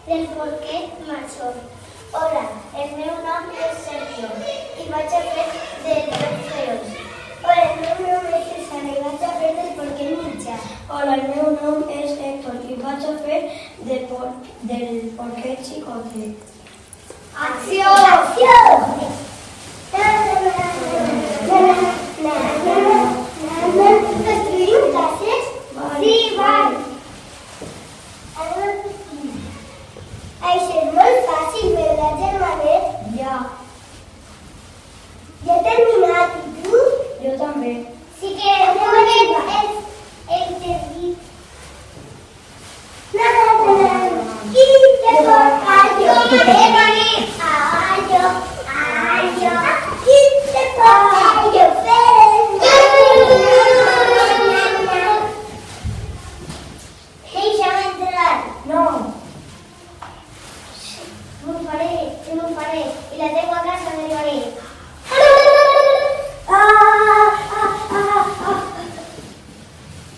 del porquet major. Hola, el meu nom és Sergio i vaig a fer del porquet 2. Hola, el meu nom és Susana i vaig a fer del porquet mitjà. Hola, el meu nom és Héctor i vaig a fer del porquet xicotet. Acció! Acció! Construïm cases? Sí, val. Això és molt fàcil, ¿verdad, germanet? Ja, Ja he terminat, i tu? jo també. Sí que el territ. Qui te porta jo? Allo. Qui te porta jo? Deixa'm entrar. No, M'ho faré, i la teva casa me faré.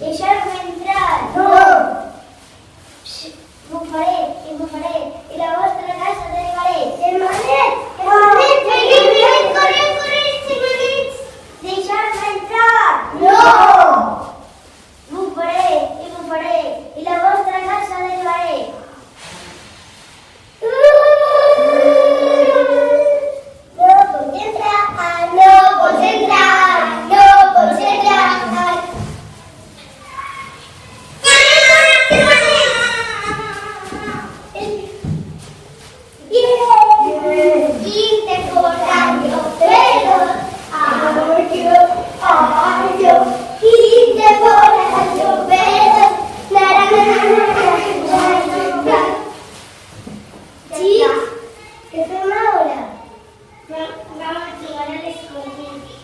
Deixar-me entrar. no. M'ho faré, i la vostra casa me faré. Germanet! Corre, germanets! Deixar-me entrar. No! M'ho faré, i la vostra casa me faré. ¿Qué fem ahora? Vamos a jugar al escondite.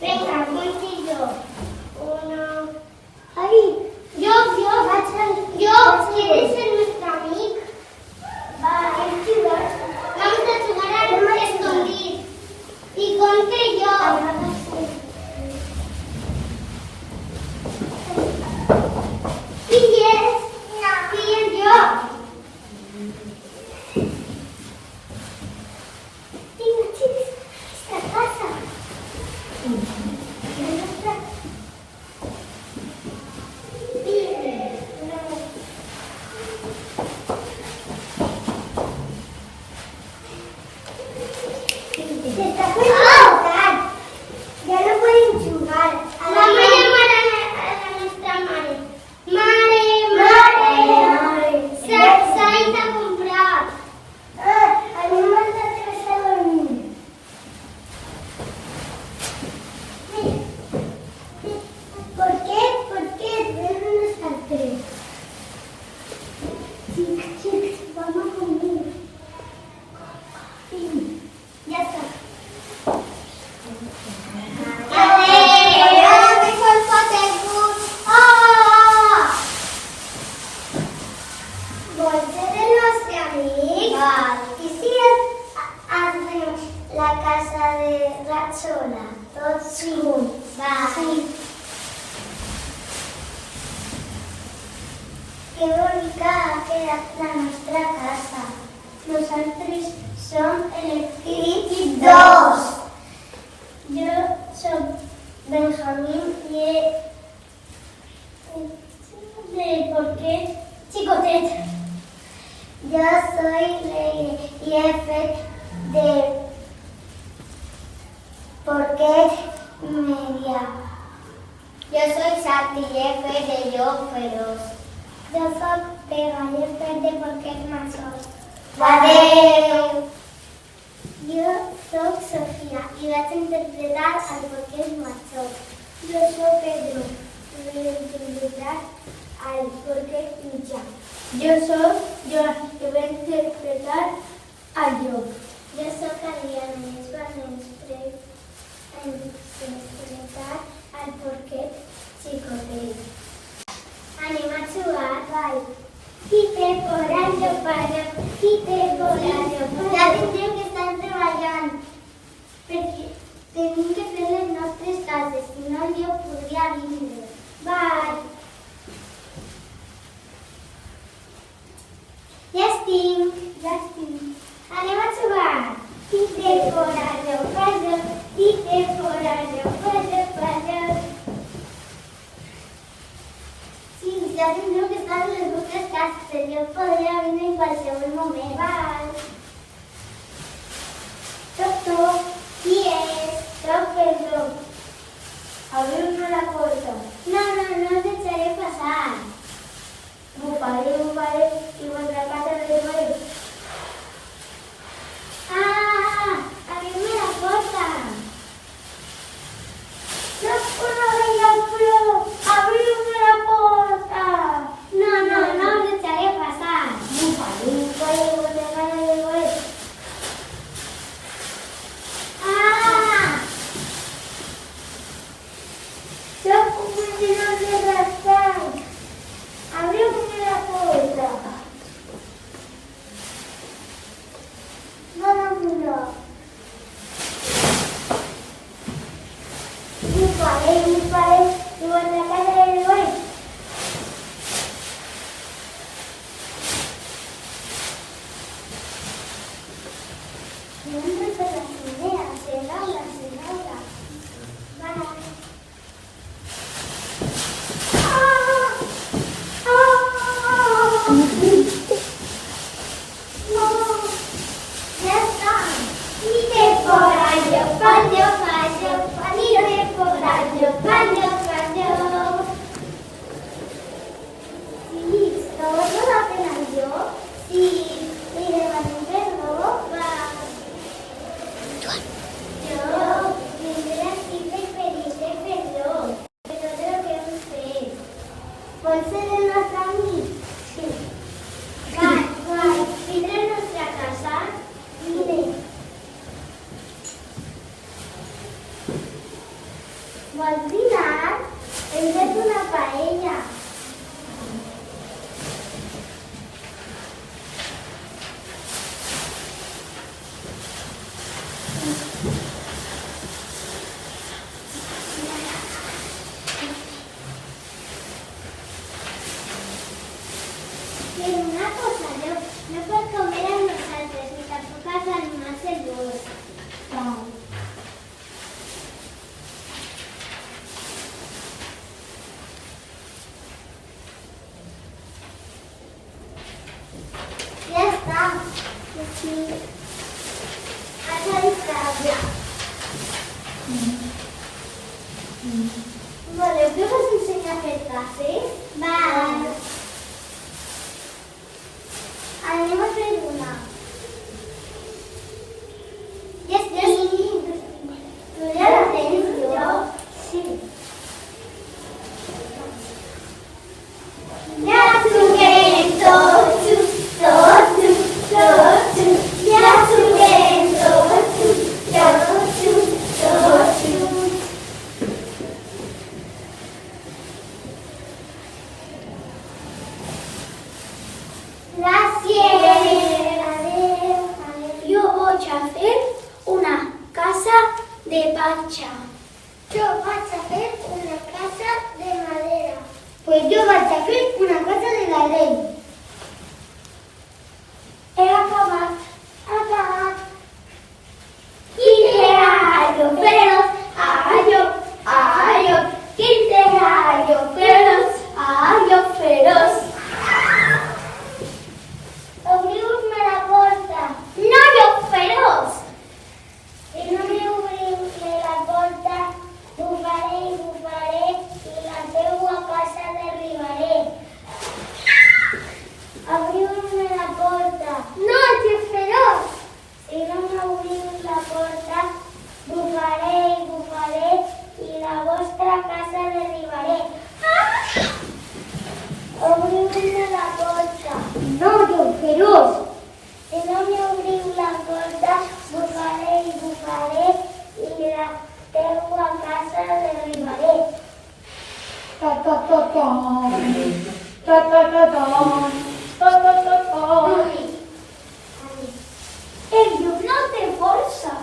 Venga, contigo. Uno. Ay, yo, ¿quieres ser nuestro amigo? Vamos a jugar al escondite. Y conté yo. ¿Quieres? ¿Quieres yo? Esta casa. Se está por jugar. Ya no pueden jugar. Vamos a llamar a nuestra madre. Mare. S'ha ido a comprar. Anem a la casa a dormir. ¿Por qué? ¿Dónde están tres? Chicos, vamos conmigo. Sí, ya está. Vols ser el nostre amic? I si hacemos la casa de Ratxola? Tots junts. Sí. Que bonica ha quedat la nostra casa. Nosaltres som el Crític 2. Jo soc Benjamín i de porquet xicotet. Yo soy Leire y he fet de porquet media. Yo soy Santi y he fet de llop feroç. Jo soc Pega i he fet de porquet major. Adeu! Jo soc Sofia i vaig interpretar el porquet major. Jo soc Pedro i vaig interpretar el porquet mitjà. Jo soc Joan i vaig interpretar el llop. Jo soc Adriana i vaig interpretar el porquet xicotet. Anem a jugar, val? Qui té por al lloparro? Qui té por al lloparro? Ja tindrem que estar treballant, perquè tenim que fer les nostres cases, si no el llop podria vindre. Val. Ja estic. ja tindreu que estar en les vostres cases. Jo podria vindre en qualsevol moment. Val. Toc, toc. Qui és? Toc, perdó. Abriu-me la porta. No us deixaré passar. Bufaré i vuestra casa de nuevo. Abriu-me la porta. Soc una vella flor. Abriu-me la porta. No us deixaré passar. Bufaré i vuestra casa de nuevo. Soc un menjador de rascant. Abriu-me la porta. No. Bufaré i vuestra casa de nuevo. Siempre se las ideas, se habla. Vale. Ya está. Mire por allá, fallo. Mire por allá, fallo. Sí, ¿todo la pena yo? Sí, y de mantenerlo, va. Yo vendré aquí de pedirte perdón de todo lo que hemos hecho. ¿Puede ser en nuestra amiga? Sí. Guay. ¿Vendré a nuestra casa? Mire. Al final, hem fet una paella. Pero una cosa, no puedes comer a nosaltres ni tampoc als animals del bosc. Ja està. Sí. Has d'entrar. Voleu que us ensenyi a fer traces? Val. Anem a fer una. Ja estic. Tu ja la tens, jo? Sí. Ja juguem tots, ja juguem tots. Gràcies. Adéu. Jo vaig a fer una casa de patxa. Jo vaig a fer una casa de madera. Pues jo vaig a fer una casa de ladrell. He acabat. Quince feros, quince feros. Obriu-me la porta. No, jo feros. Si no m'obriu la porta, bufaré i la teua casa derribaré. Obriu-me la porta. No, jo feros. Si no m'obriu la porta, bufaré i la vostra casa derribaré. Obriu-me la porta. No, jo feros. Si no m'obriu la porta, bufaré i la teua casa derribaré. El llum no té força.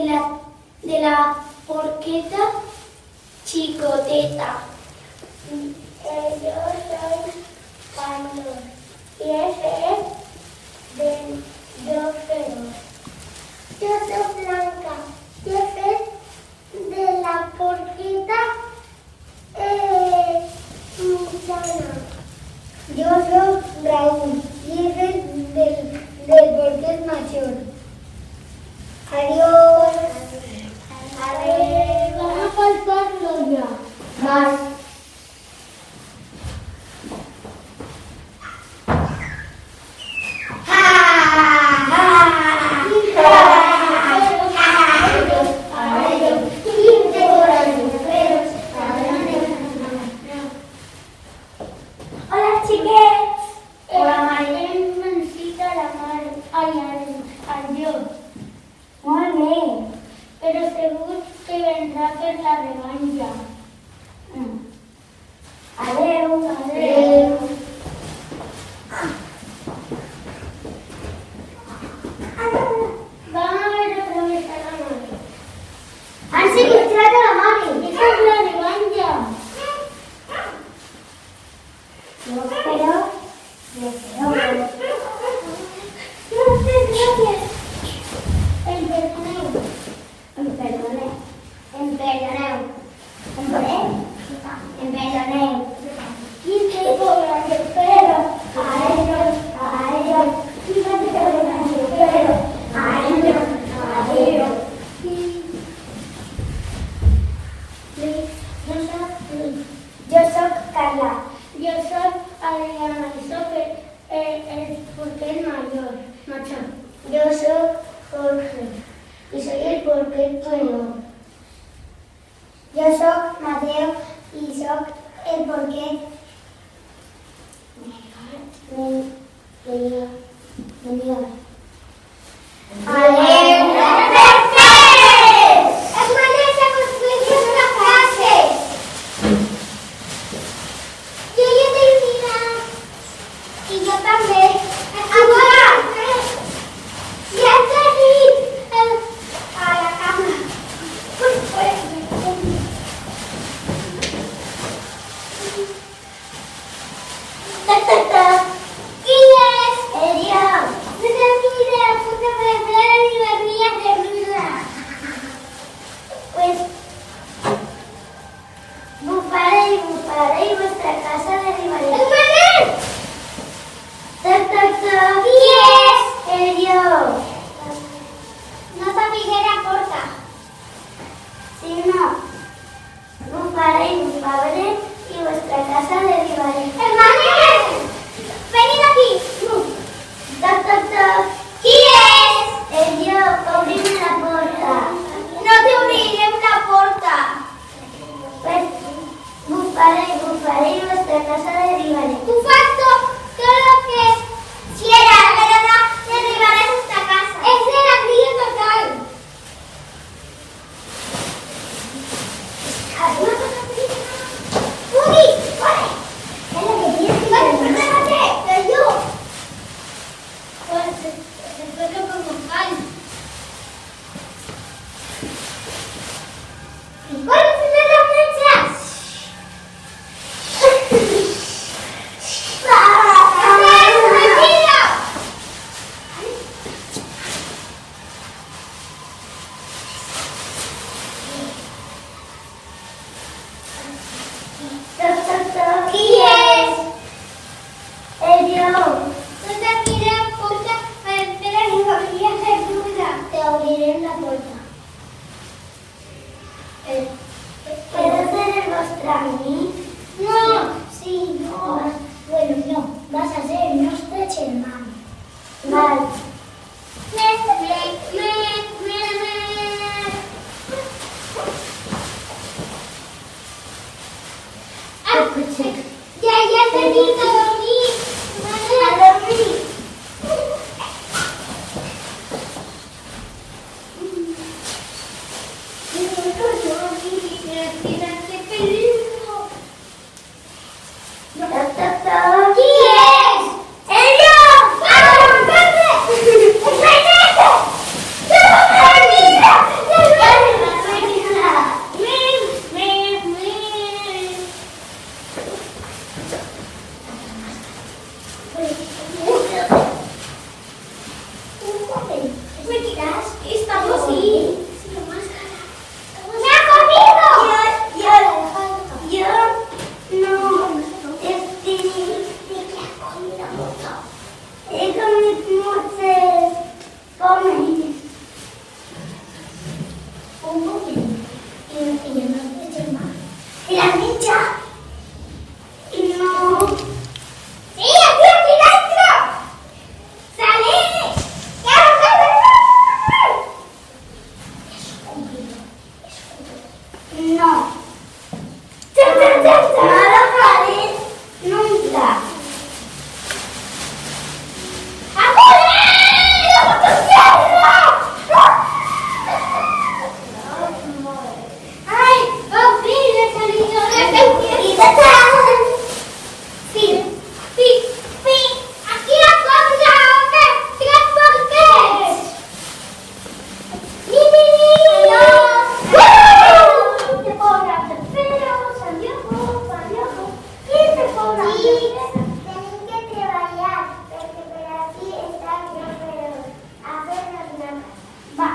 de la porqueta chicoteta. Yo soy Pandor y ese es del yo feroz. Yo soy Blanca y ese es de la porqueta Sana. Yo soy Raúl y ese es del porquet mayor. Adiós. Adiós. Van a faltarlo ya. Más. Hola, chiques. Hola, María. Felicita a la madre. Ay, adiós. Muy bien. Pero seguro que vendrá a hacer la revancha. Adiós. Adiós. Vamos a ver otra vez a la madre. Así que trata a la madre. Esa es la revancha. Yo espero. Gracias. Emperdoneu. Y te cobran el pelo. A ellos. Y te cobran el pelo. A ellos. Yo soy Carla. Yo soy Adriana. Y soy el porquet mayor. Yo soy Jorge. Y soy el porquet menor. Yo soy Mateo y soy el porquet menor. Y yo también. Ahora. Ya salí a la cama. ¿Quién es? Elio. No te olvides, porque me voy a divertir. un poquito. Y yo no puedo echar más. ¡Y la ninja! No. ¡Sí, aquí dentro! ¡Sale! ¡Ya, no! ¡No lo haré nunca! ¡Ay! ¡Oh, sí! ¡Le salió! ¡Sí! ¡Sí! ¡Sí! ¡Aquí la cosa! ¡Tres por tres! ¡Mi! ¡No! ¡Te cobra tercero! ¡Salió! ¿Quién te cobra tercero? Tienen que trabajar, pero así está bien, pero apenas nada. Va.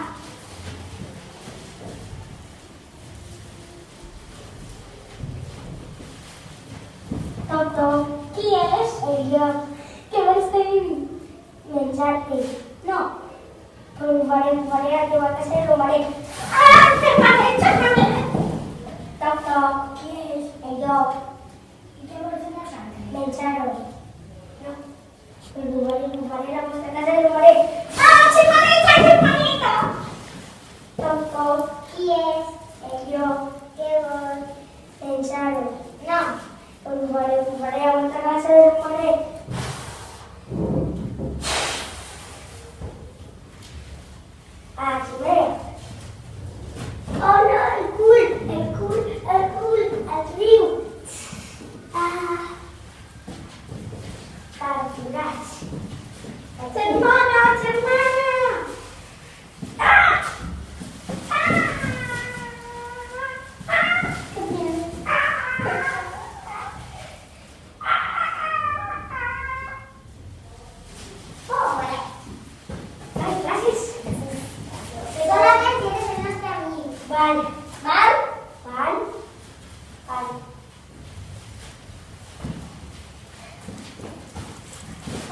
Toto, ¿quieres? Yo. ¿Qué vas a mensaje? No. Rubaré, que va a hacer rubaré. ¡Ah! ¡Chápame! Toto, ¿quieres? Yo. ¿Y qué vas a hacer? Mensaje. No. Rubaré, la música que hace rubaré. ¡Ah! ¡Chupanita! Toto, ¿quieres? Yo. ¿Qué voy? Mensaje. No. Rubaré, a vuestra casa de rubaré. Ah, sí, veo. Oh, no, el río. Ah, capturas. ¡Hermana! ¡Ah! ¡Qué miedo! Ay, gracias. Solamente eres el nuestro amigo. Vale. Vale.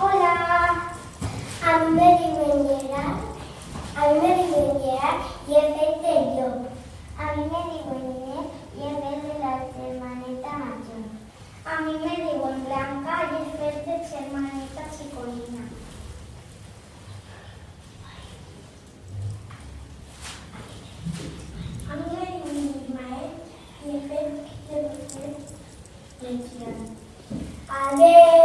Hola. A mí me digo Gerard y en vez de yo. A mí me digo Inés y en vez de la hermanita mayor. A mí me digo Blanca y en vez de su hermanita Chicolina. A mí me digo Ismael y en vez de usted, Legión. Adiós.